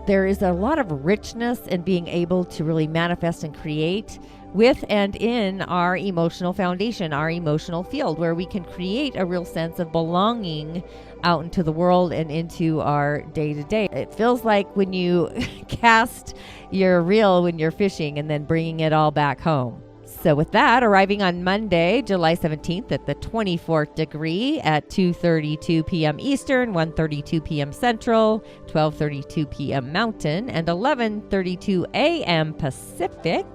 there is a lot of richness in being able to really manifest and create with and in our emotional foundation, our emotional field, where we can create a real sense of belonging out into the world and into our day-to-day. It feels like when you cast your reel when you're fishing and then bringing it all back home. So with that, arriving on Monday, July 17th at the 24th degree at 2:32 p.m. Eastern, 1:32 p.m. Central, 12:32 p.m. Mountain, and 11:32 a.m. Pacific.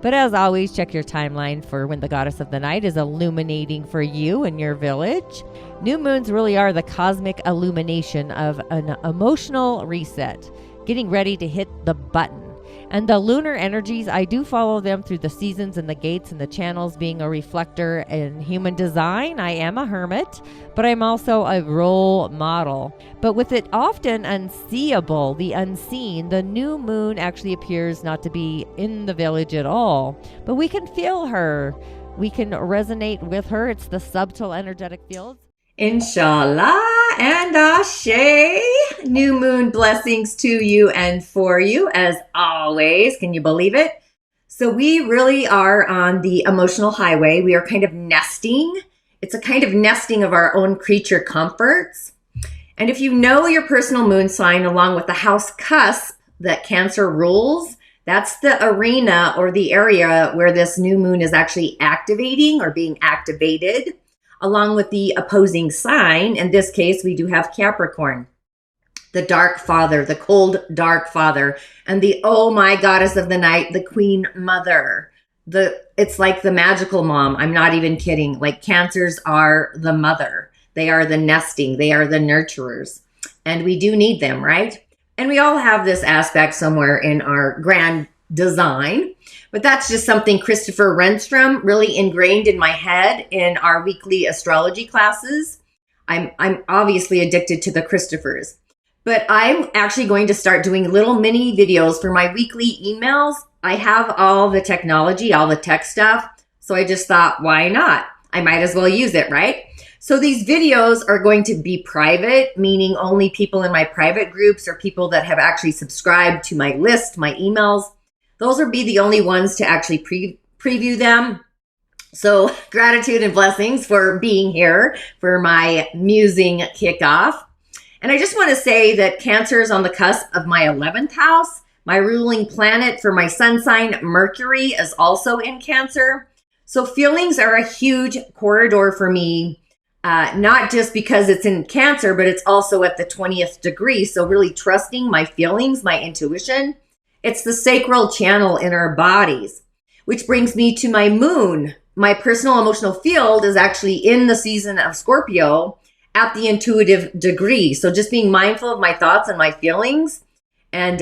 But as always, check your timeline for when the goddess of the night is illuminating for you in your village. New moons really are the cosmic illumination of an emotional reset, getting ready to hit the button. And the lunar energies, I do follow them through the seasons and the gates and the channels. Being a reflector in human design, I am a hermit, but I'm also a role model. But with it often unseeable, the unseen, the new moon actually appears not to be in the village at all. But we can feel her. We can resonate with her. It's the subtle energetic fields. Inshallah and Ashe. New moon blessings to you and for you as always. Can you believe it? So we really are on the emotional highway. We are kind of nesting. It's a kind of nesting of our own creature comforts. And if you know your personal moon sign along with the house cusp that Cancer rules, that's the arena or the area where this new moon is actually activating or being activated, along with the opposing sign. In this case, we do have Capricorn, the dark father, the cold dark father, and the oh my goddess of the night, the queen mother. It's like the magical mom. I'm not even kidding. Like Cancers are the mother. They are the nesting. They are the nurturers. And we do need them, right? And we all have this aspect somewhere in our grand design. But that's just something Christopher Renstrom really ingrained in my head in our weekly astrology classes. I'm obviously addicted to the Christophers. But I'm actually going to start doing little mini videos for my weekly emails. I have all the technology, all the tech stuff. So I just thought, why not? I might as well use it, right? So these videos are going to be private, meaning only people in my private groups or people that have actually subscribed to my list, my emails. Those will be the only ones to actually preview them. So gratitude and blessings for being here for my musing kickoff. And I just want to say that Cancer is on the cusp of my 11th house. My ruling planet for my sun sign, Mercury, is also in Cancer. So feelings are a huge corridor for me, not just because it's in Cancer, but it's also at the 20th degree. So really trusting my feelings, my intuition. It's the sacral channel in our bodies, which brings me to my moon. My personal emotional field is actually in the season of Scorpio at the intuitive degree. So just being mindful of my thoughts and my feelings, and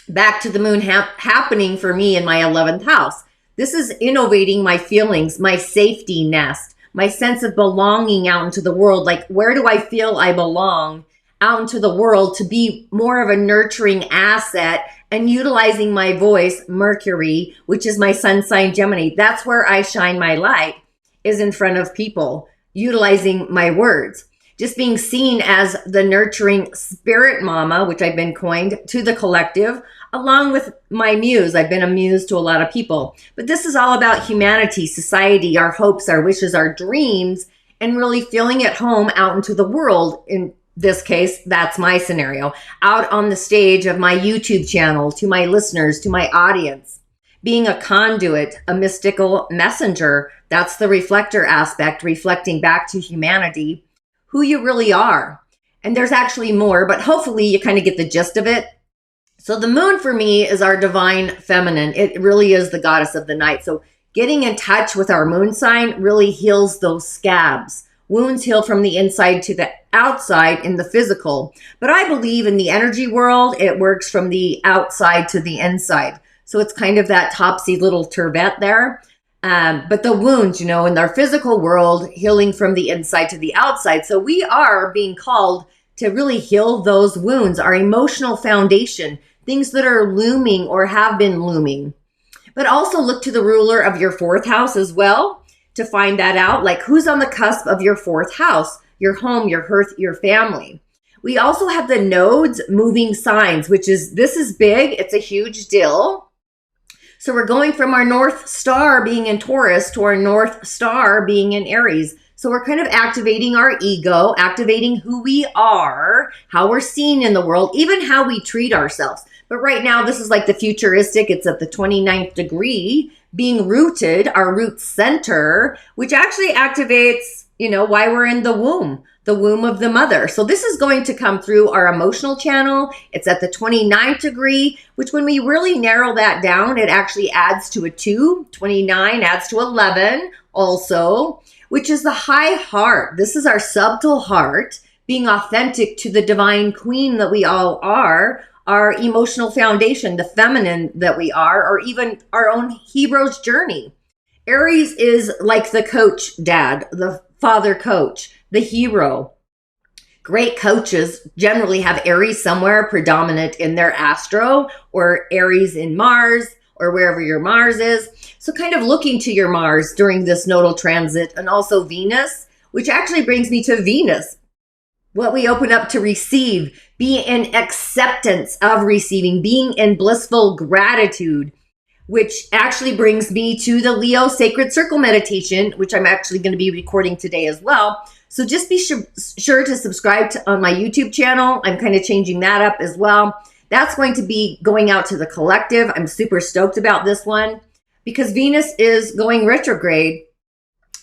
back to the moon happening for me in my 11th house. This is innovating my feelings, my safety nest, my sense of belonging out into the world. Like, where do I feel I belong out into the world to be more of a nurturing asset and utilizing my voice, Mercury, which is my sun sign Gemini. That's where I shine my light, is in front of people, utilizing my words. Just being seen as the nurturing spirit mama, which I've been coined, to the collective, along with my muse. I've been a muse to a lot of people. But this is all about humanity, society, our hopes, our wishes, our dreams, and really feeling at home out into the world. In this case, that's my scenario. Out on the stage of my YouTube channel, to my listeners, to my audience. Being a conduit, a mystical messenger, that's the reflector aspect, reflecting back to humanity who you really are. And there's actually more, but hopefully you kind of get the gist of it. So the moon for me is our divine feminine. It really is the goddess of the night. So getting in touch with our moon sign really heals those scabs. Wounds heal from the inside to the outside in the physical. But I believe in the energy world, it works from the outside to the inside. So it's kind of that topsy little turbot there. But the wounds, in our physical world, healing from the inside to the outside. So we are being called to really heal those wounds, our emotional foundation, things that are looming or have been looming. But also look to the ruler of your fourth house as well to find that out. Like, who's on the cusp of your fourth house, your home, your hearth, your family. We also have the nodes moving signs, this is big. It's a huge deal. So we're going from our North Star being in Taurus to our North Star being in Aries. So we're kind of activating our ego, activating who we are, how we're seen in the world, even how we treat ourselves. But right now, this is like the futuristic. It's at the 29th degree, being rooted, our root center, which actually activates, why we're in the womb of the mother. So this is going to come through our emotional channel. It's at the 29th degree, which when we really narrow that down, it actually adds to a 2. 29 adds to 11 also, which is the high heart. This is our subtle heart being authentic to the divine queen that we all are, our emotional foundation, the feminine that we are, or even our own hero's journey. Aries is like the coach dad, the father coach, the hero. Great coaches generally have Aries somewhere predominant in their astro, or Aries in Mars, or wherever your Mars is. So kind of looking to your Mars during this nodal transit, and also Venus, which actually brings me to Venus. What we open up to receive, be in acceptance of receiving, being in blissful gratitude, which actually brings me to the Leo Sacred Circle meditation, which I'm actually going to be recording today as well. So just be sure to subscribe on my YouTube channel. I'm kind of changing that up as well. That's going to be going out to the collective. I'm super stoked about this one because Venus is going retrograde.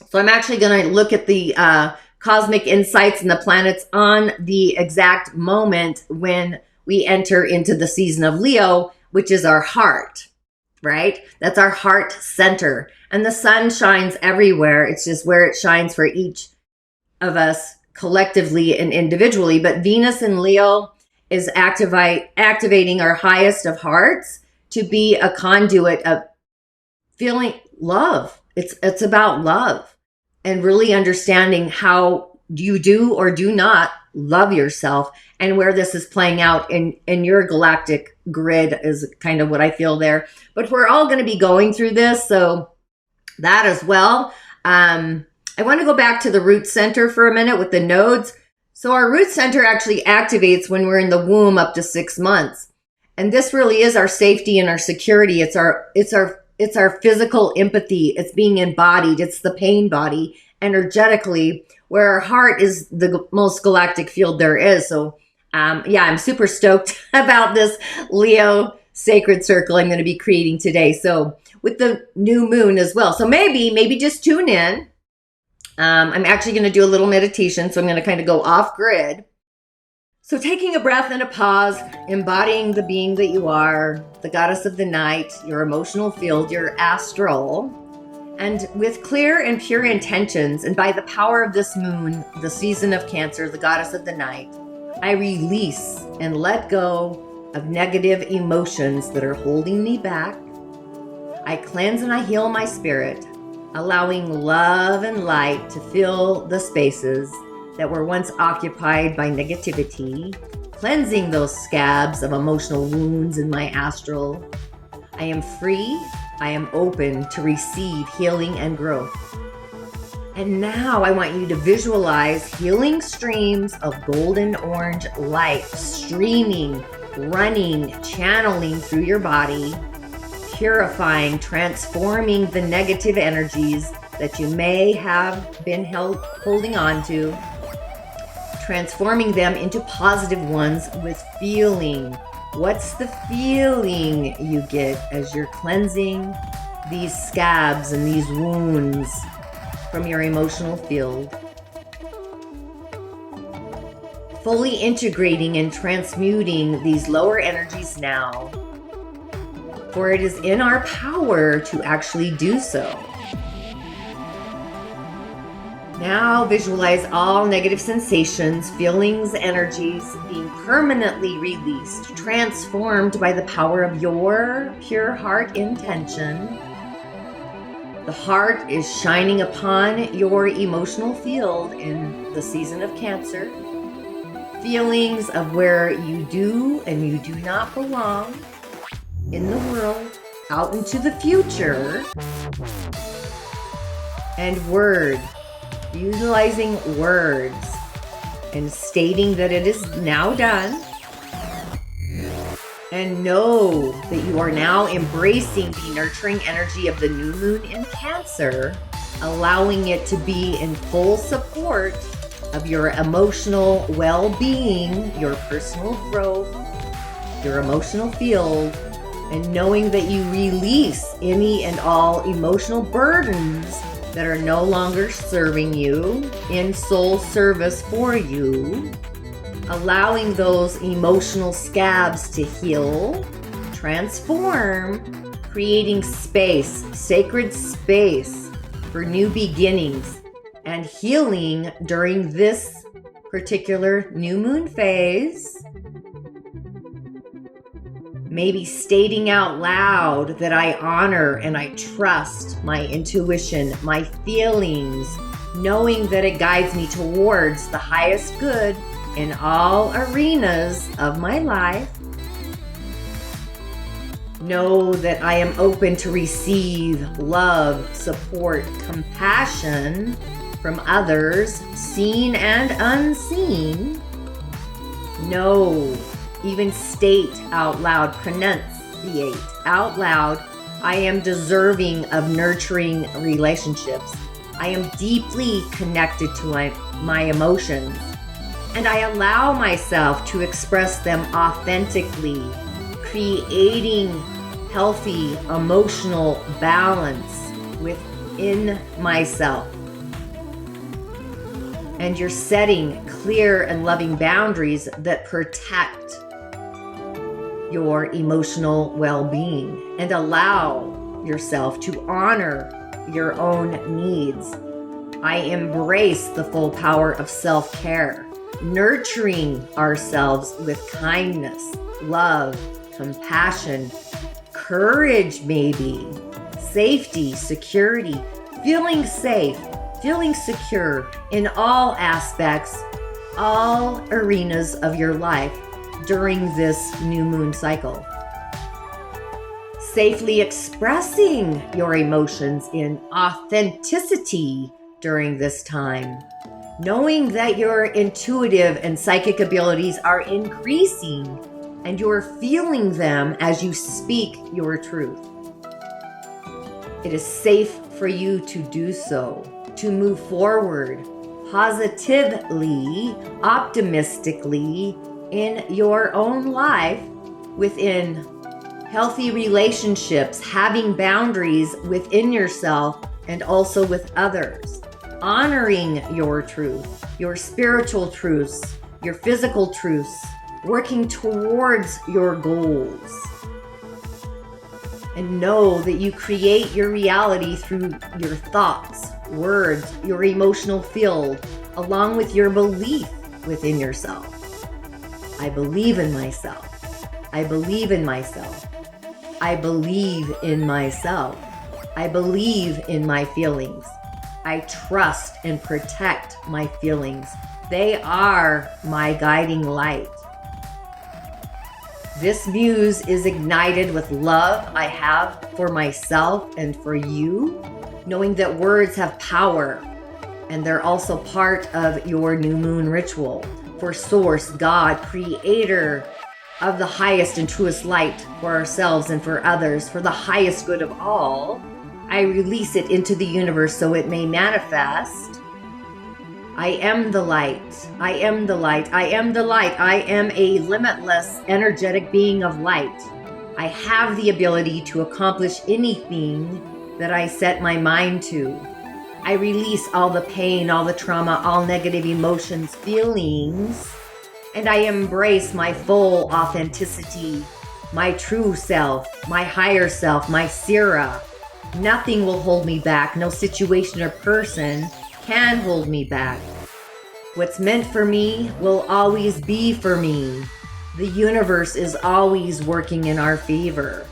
So I'm actually going to look at the cosmic insights and the planets on the exact moment when we enter into the season of Leo, which is our heart, right? That's our heart center. And the sun shines everywhere. It's just where it shines for each of us collectively and individually. But Venus in Leo is activating our highest of hearts to be a conduit of feeling love. It's about love and really understanding how you do or do not love yourself, and where this is playing out in your galactic grid is kind of what I feel there. But we're all going to be going through this, so that as well. I want to go back to the root center for a minute with the nodes. So our root center actually activates when we're in the womb up to 6 months. And this really is our safety and our security. It's our physical empathy. It's being embodied. It's the pain body energetically, where our heart is the most galactic field there is. So I'm super stoked about this Leo sacred circle I'm going to be creating today. So with the new moon as well. So maybe just tune in. I'm actually going to do a little meditation, so I'm going to kind of go off grid. So taking a breath and a pause, embodying the being that you are, the goddess of the night, your emotional field, your astral, and with clear and pure intentions, and by the power of this moon, the season of Cancer, the goddess of the night, I release and let go of negative emotions that are holding me back. I cleanse and I heal my spirit, allowing love and light to fill the spaces that were once occupied by negativity, cleansing those scabs of emotional wounds in my astral. I am free. I am open to receive healing and growth. And now I want you to visualize healing streams of golden orange light streaming, running, channeling through your body, purifying, transforming the negative energies that you may have been holding on to, transforming them into positive ones with feeling. What's the feeling you get as you're cleansing these scabs and these wounds from your emotional field? Fully integrating and transmuting these lower energies now, for it is in our power to actually do so. Now visualize all negative sensations, feelings, energies being permanently released, transformed by the power of your pure heart intention. The heart is shining upon your emotional field in the season of Cancer. Feelings of where you do and you do not belong in the world, out into the future, and words. Utilizing words and stating that it is now done. And know that you are now embracing the nurturing energy of the new moon in Cancer, allowing it to be in full support of your emotional well-being, your personal growth, your emotional field, and knowing that you release any and all emotional burdens that are no longer serving you in soul service for you, allowing those emotional scabs to heal, transform, creating space, sacred space for new beginnings and healing during this particular new moon phase. Maybe stating out loud that I honor and I trust my intuition, my feelings, knowing that it guides me towards the highest good in all arenas of my life. Know that I am open to receive love, support, compassion from others, seen and unseen. Know, even state out loud, pronunciate out loud, I am deserving of nurturing relationships. I am deeply connected to my emotions, and I allow myself to express them authentically, creating healthy emotional balance within myself. And you're setting clear and loving boundaries that protect your emotional well-being and allow yourself to honor your own needs. I embrace the full power of self-care, nurturing ourselves with kindness, love, compassion, courage maybe, safety, security, feeling safe, feeling secure in all aspects, all arenas of your life during this new moon cycle. Safely expressing your emotions in authenticity during this time, knowing that your intuitive and psychic abilities are increasing and you're feeling them as you speak your truth. It is safe for you to do so, to move forward positively, optimistically in your own life within healthy relationships, having boundaries within yourself and also with others, honoring your truth, your spiritual truths, your physical truths, working towards your goals. And know that you create your reality through your thoughts, words, your emotional field, along with your belief within yourself. I believe in myself. I believe in myself. I believe in myself. I believe in my feelings. I trust and protect my feelings. They are my guiding light. This muse is ignited with love I have for myself and for you, knowing that words have power, and they're also part of your new moon ritual. For Source, God, Creator of the highest and truest light for ourselves and for others, for the highest good of all, I release it into the universe so it may manifest. I am the light. I am the light. I am the light. I am a limitless, energetic being of light. I have the ability to accomplish anything that I set my mind to. I release all the pain, all the trauma, all negative emotions, feelings, and I embrace my full authenticity, my true self, my higher self, my Sira. Nothing will hold me back. No situation or person can hold me back. What's meant for me will always be for me. The universe is always working in our favor.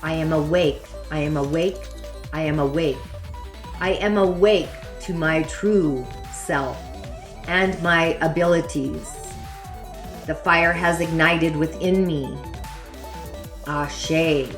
I am awake. I am awake. I am awake. I am awake to my true self and my abilities. The fire has ignited within me. Ashe.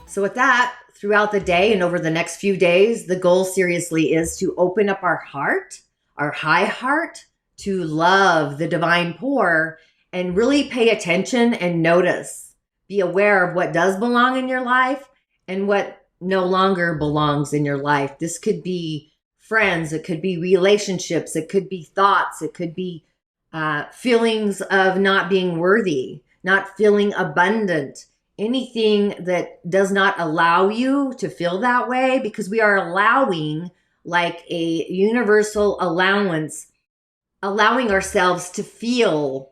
So with that, throughout the day and over the next few days, the goal seriously is to open up our heart, our high heart to love the divine pour and really pay attention and notice. Be aware of what does belong in your life and what no longer belongs in your life. This could be friends, it could be relationships, it could be thoughts, it could be feelings of not being worthy, not feeling abundant, anything that does not allow you to feel that way, because we are allowing, like a universal allowance, allowing ourselves to feel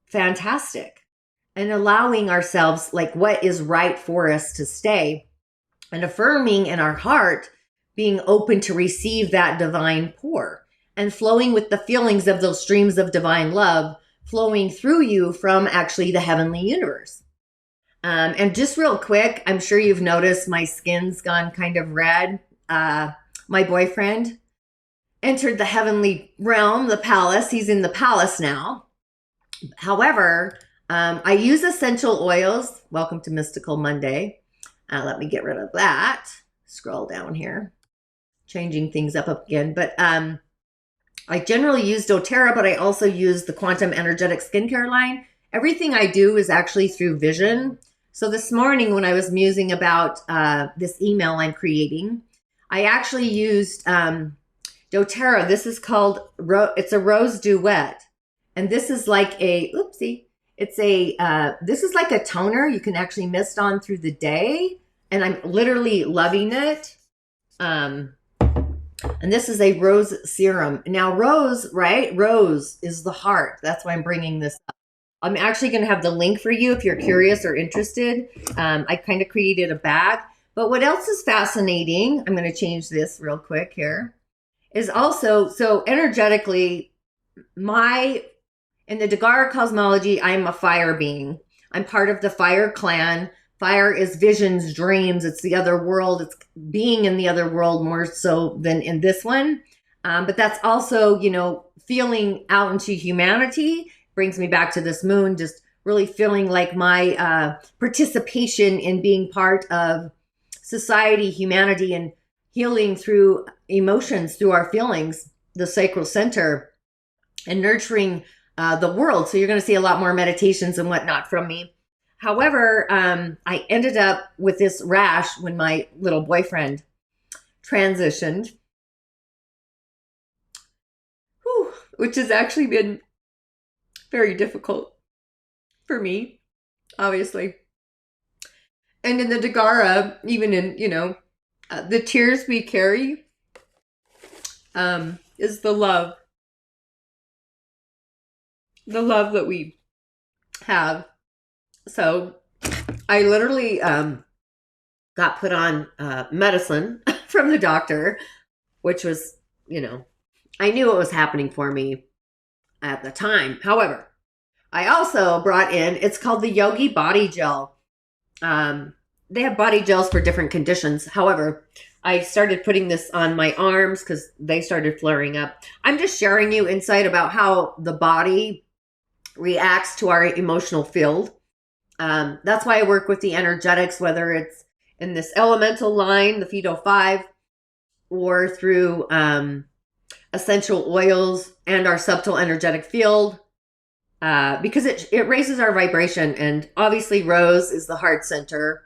fantastic and allowing ourselves like what is right for us to stay and affirming in our heart, being open to receive that divine pour and flowing with the feelings of those streams of divine love flowing through you from actually the heavenly universe. And just real quick, I'm sure you've noticed my skin's gone kind of red. My boyfriend entered the heavenly realm, the palace. He's in the palace now. However, I use essential oils. Welcome to Mystical Monday. Let me get rid of that. Scroll down here. Changing things up again. But I generally use doTERRA, but I also use the Quantum Energetic Skincare line. Everything I do is actually through vision. So this morning when I was musing about this email I'm creating, I actually used doTERRA. This is called, it's a Rose Duet. And this is like a, this is like a toner you can actually mist on through the day. And I'm literally loving it. And this is a rose serum. Now rose, right? Rose is the heart. That's why I'm bringing this up. I'm actually going to have the link for you if you're curious or interested. I kind of created a bag. But what else is fascinating, I'm going to change this real quick here, is also, so energetically, in the Dagara cosmology, I'm a fire being. I'm part of the fire clan. Fire is visions, dreams. It's the other world. It's being in the other world more so than in this one. But that's also, feeling out into humanity. Brings me back to this moon, just really feeling like my participation in being part of society, humanity, and healing through emotions, through our feelings, the sacral center, and nurturing the world. So you're going to see a lot more meditations and whatnot from me. However, I ended up with this rash when my little boyfriend transitioned, which has actually been very difficult for me, obviously. And in the Dagara, even in, the tears we carry is the love. The love that we have. So I literally got put on medicine from the doctor, which was, I knew it was happening for me at the time. However, I also brought in, it's called the Yogi Body Gel. They have body gels for different conditions. However, I started putting this on my arms because they started flaring up. I'm just sharing you insight about how the body reacts to our emotional field. That's why I work with the energetics, whether it's in this elemental line, the Phyto 5, or through essential oils and our subtle energetic field, because it raises our vibration. And obviously rose is the heart center.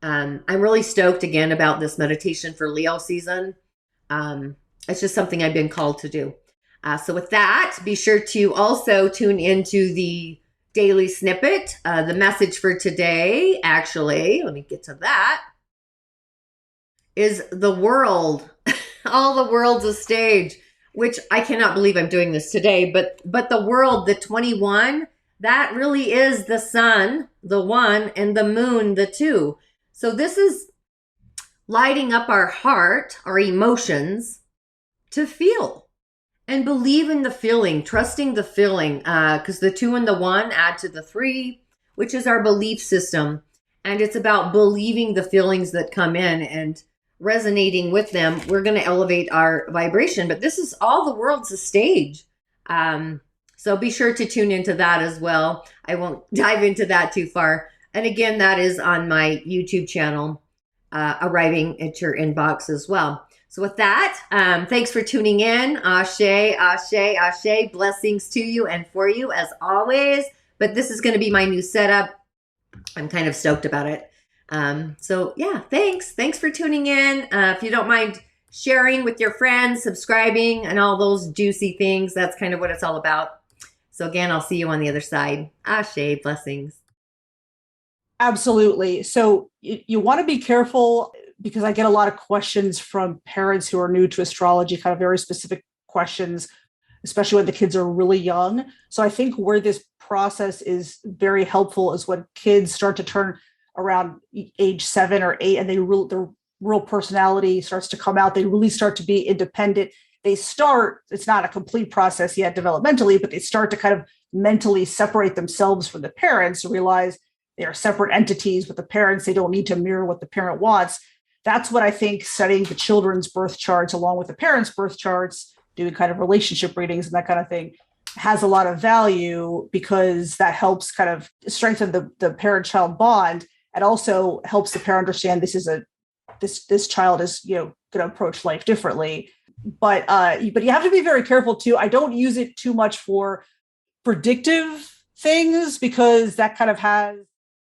I'm really stoked again about this meditation for Leo season. It's just something I've been called to do. So with that, be sure to also tune into the daily snippet. The message for today, actually, let me get to that, is the world. All the world's a stage, which I cannot believe I'm doing this today, but the world, the 21, that really is the sun, the 1, and the moon, the 2. So this is lighting up our heart, our emotions, to feel and believe in the feeling, trusting the feeling, because the 2 and the 1 add to the 3, which is our belief system. And it's about believing the feelings that come in and resonating with them. We're going to elevate our vibration, but this is all the world's a stage. So be sure to tune into that as well. I won't dive into that too far. And again, that is on my YouTube channel, arriving at your inbox as well. So with that, thanks for tuning in. Ashe, Ashe, Ashe. Blessings to you and for you as always. But this is going to be my new setup. I'm kind of stoked about it. So yeah, thanks. Thanks for tuning in. If you don't mind sharing with your friends, subscribing, and all those juicy things, that's kind of what it's all about. So again, I'll see you on the other side. Ashe, blessings. Absolutely. So you want to be careful, because I get a lot of questions from parents who are new to astrology, kind of very specific questions, especially when the kids are really young. So I think where this process is very helpful is when kids start to turn around age 7 or 8, and their real personality starts to come out. They really start to be independent. It's not a complete process yet developmentally, but they start to kind of mentally separate themselves from the parents, realize they are separate entities with the parents. They don't need to mirror what the parent wants. That's what I think studying the children's birth charts along with the parents' birth charts, doing kind of relationship readings and that kind of thing, has a lot of value, because that helps kind of strengthen the parent-child bond, and also helps the parent understand this child is going to approach life differently. But you have to be very careful too. I don't use it too much for predictive things, because that kind of has